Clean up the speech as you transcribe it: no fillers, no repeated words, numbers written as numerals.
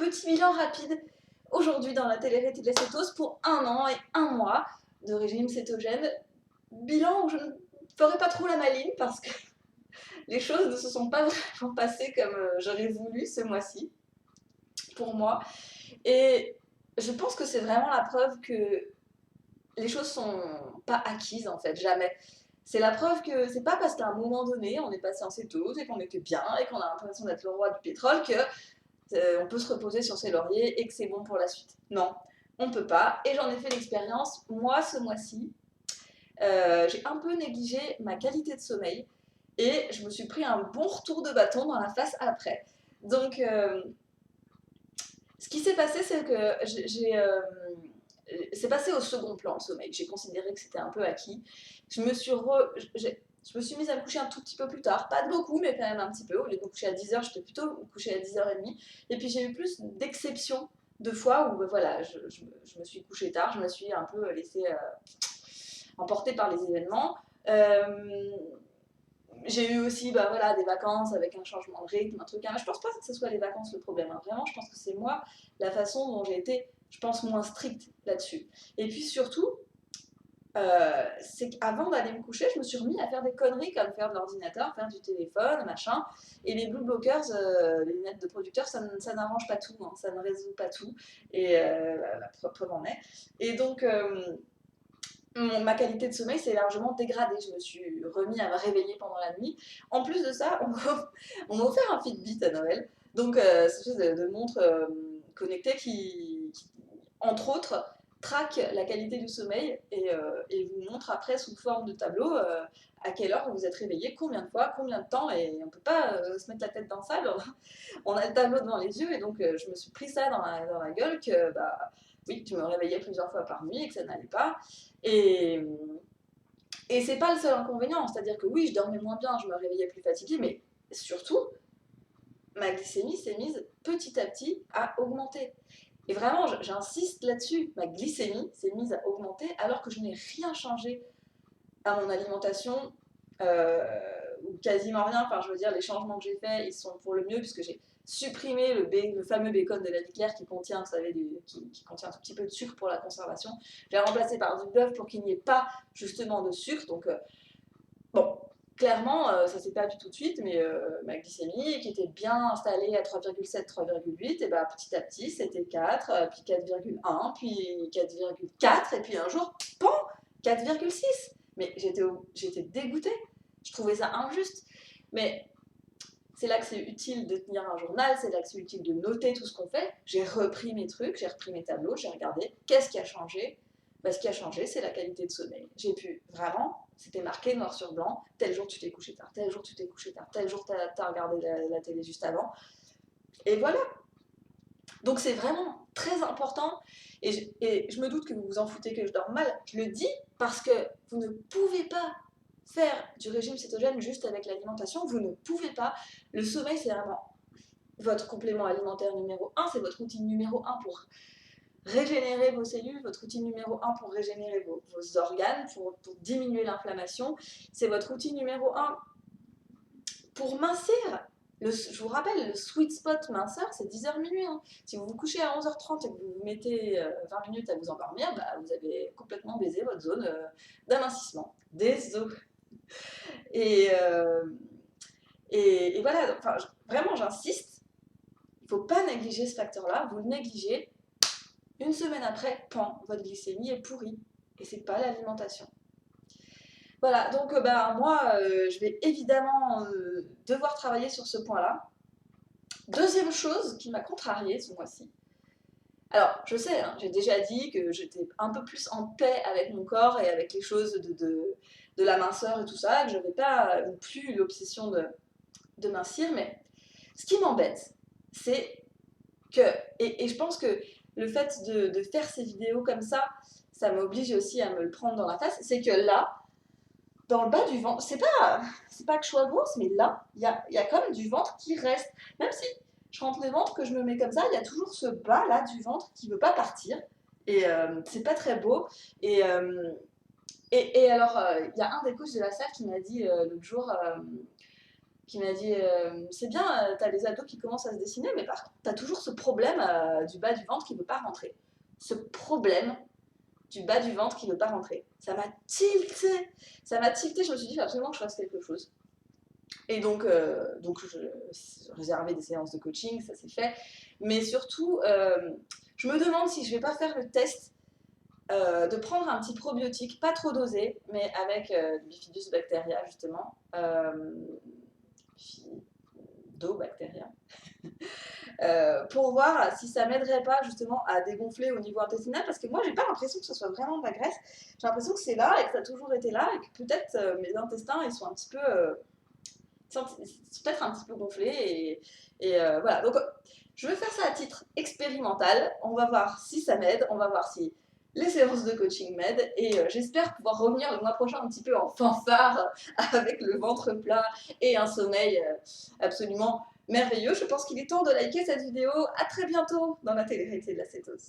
petit bilan rapide aujourd'hui dans la télé-réalité de la cétose pour 1 an et 1 mois de régime cétogène. Bilan où je ne ferai pas trop la maline parce que les choses ne se sont pas vraiment passées comme j'aurais voulu ce mois-ci pour moi. Et je pense que c'est vraiment la preuve que les choses sont pas acquises en fait, jamais. C'est la preuve que c'est pas parce qu'à un moment donné on est passé en cétose et qu'on était bien et qu'on a l'impression d'être le roi du pétrole que on peut se reposer sur ses lauriers et que c'est bon pour la suite. Non, on peut pas. Et j'en ai fait l'expérience, moi, ce mois-ci. J'ai un peu négligé ma qualité de sommeil et je me suis pris un bon retour de bâton dans la face après. Donc, ce qui s'est passé, c'est que c'est passé au second plan le sommeil. J'ai considéré que c'était un peu acquis. Je me suis mise à me coucher un tout petit peu plus tard, pas de beaucoup, mais quand même un petit peu. Au lieu de me coucher à 10h, j'étais plutôt couchée à 10h30. Et puis j'ai eu plus d'exceptions de fois où voilà, je me suis couchée tard, je me suis un peu laissée emporter par les événements. J'ai eu aussi voilà, des vacances avec un changement de rythme, un truc. Je pense pas que ce soit les vacances le problème. Hein. Vraiment, je pense que c'est moi, la façon dont j'ai été, je pense, moins stricte là-dessus. Et puis surtout, c'est qu'avant d'aller me coucher, je me suis remis à faire des conneries comme faire de l'ordinateur, faire du téléphone, machin. Et les blue blockers, les lunettes de producteur, ça n'arrange pas tout, hein, ça ne résout pas tout. Et la preuve en est. Et donc, ma qualité de sommeil s'est largement dégradée. Je me suis remis à me réveiller pendant la nuit. En plus de ça, on m'a offert un Fitbit à Noël. Donc, c'est une espèce de montre connectée qui, entre autres, traque la qualité du sommeil et vous montre après sous forme de tableau à quelle heure vous vous êtes réveillé, combien de fois, combien de temps, et on ne peut pas se mettre la tête dans le sable, on a le tableau devant les yeux, et donc je me suis pris ça dans la gueule que oui, je me réveillais plusieurs fois par nuit et que ça n'allait pas. Et, et c'est pas le seul inconvénient, c'est-à-dire que oui, je dormais moins bien, je me réveillais plus fatiguée, mais surtout, ma glycémie s'est mise petit à petit à augmenter. Et vraiment, j'insiste là-dessus, ma glycémie s'est mise à augmenter alors que je n'ai rien changé à mon alimentation, ou quasiment rien. Enfin, je veux dire, les changements que j'ai faits, ils sont pour le mieux, puisque j'ai supprimé le fameux bacon de la vie claire qui contient, vous savez, qui contient un tout petit peu de sucre pour la conservation. Je l'ai remplacé par du bœuf pour qu'il n'y ait pas justement de sucre. Donc, bon, clairement, ça s'est pas vu tout de suite, mais ma glycémie, qui était bien installée à 3,7, 3,8, et bah, petit à petit, c'était 4, puis 4,1, puis 4,4, et puis un jour, pan, 4,6. Mais j'étais dégoûtée. Je trouvais ça injuste. Mais c'est là que c'est utile de tenir un journal, c'est là que c'est utile de noter tout ce qu'on fait. J'ai repris mes trucs, j'ai repris mes tableaux, j'ai regardé qu'est-ce qui a changé. Ce qui a changé, c'est la qualité de sommeil. J'ai pu vraiment, c'était marqué noir sur blanc, tel jour tu t'es couché tard, tel jour tu t'es couché tard, tel jour t'as regardé la télé juste avant. Et voilà. Donc c'est vraiment très important. Et je me doute que vous vous en foutez que je dors mal. Je le dis parce que vous ne pouvez pas faire du régime cétogène juste avec l'alimentation. Vous ne pouvez pas. Le sommeil, c'est vraiment votre complément alimentaire numéro 1. C'est votre routine numéro 1 pour régénérer vos cellules, votre routine numéro 1 pour régénérer vos organes, pour diminuer l'inflammation. C'est votre routine numéro 1 pour mincir. Je vous rappelle, le sweet spot minceur, c'est 10h minuit. Hein. Si vous vous couchez à 11h30 et que vous vous mettez 20 minutes à vous endormir, vous avez complètement baisé votre zone d'amincissement. Désolé. Et, et voilà, enfin, vraiment j'insiste, il ne faut pas négliger ce facteur-là. Vous le négligez, une semaine après, pan, votre glycémie est pourrie. Et c'est pas l'alimentation. Voilà, donc moi, je vais évidemment devoir travailler sur ce point-là. Deuxième chose qui m'a contrariée ce mois-ci. Alors, je sais, hein, j'ai déjà dit que j'étais un peu plus en paix avec mon corps et avec les choses de la minceur et tout ça, que je n'avais pas non plus l'obsession de mincir, mais ce qui m'embête, c'est que, et je pense que le fait de faire ces vidéos comme ça m'oblige aussi à me le prendre dans la face, c'est que là, dans le bas du ventre, c'est pas que je sois grosse, mais là, il y a quand même du ventre qui reste. Même si je rentre le ventre, que je me mets comme ça, il y a toujours ce bas là du ventre qui veut pas partir. Et c'est pas très beau. Et, alors, il y a un des coachs de la salle qui m'a dit l'autre jour, qui m'a dit c'est bien, t'as les abdos qui commencent à se dessiner, mais par contre, t'as toujours ce problème du bas du ventre qui veut pas rentrer. Ce problème du bas du ventre qui veut pas rentrer. Ça m'a tilté. Ça m'a tilté, je me suis dit, il faut absolument que je fasse quelque chose. Et donc je réservais des séances de coaching, ça s'est fait. Mais surtout, je me demande si je vais pas faire le test de prendre un petit probiotique, pas trop dosé, mais avec du Bifidus bacteria justement, Bifidobacteria, pour voir si ça m'aiderait pas justement à dégonfler au niveau intestinal, parce que moi j'ai pas l'impression que ce soit vraiment de la graisse, j'ai l'impression que c'est là et que ça a toujours été là et que peut-être mes intestins ils sont un petit peu, peut-être un petit peu gonflés voilà. Donc je vais faire ça à titre expérimental, on va voir si ça m'aide, on va voir si les séances de coaching m'aident et j'espère pouvoir revenir le mois prochain un petit peu en fanfare avec le ventre plat et un sommeil absolument merveilleux. Je pense qu'il est temps de liker cette vidéo. À très bientôt dans la télé-réalité de la cétose.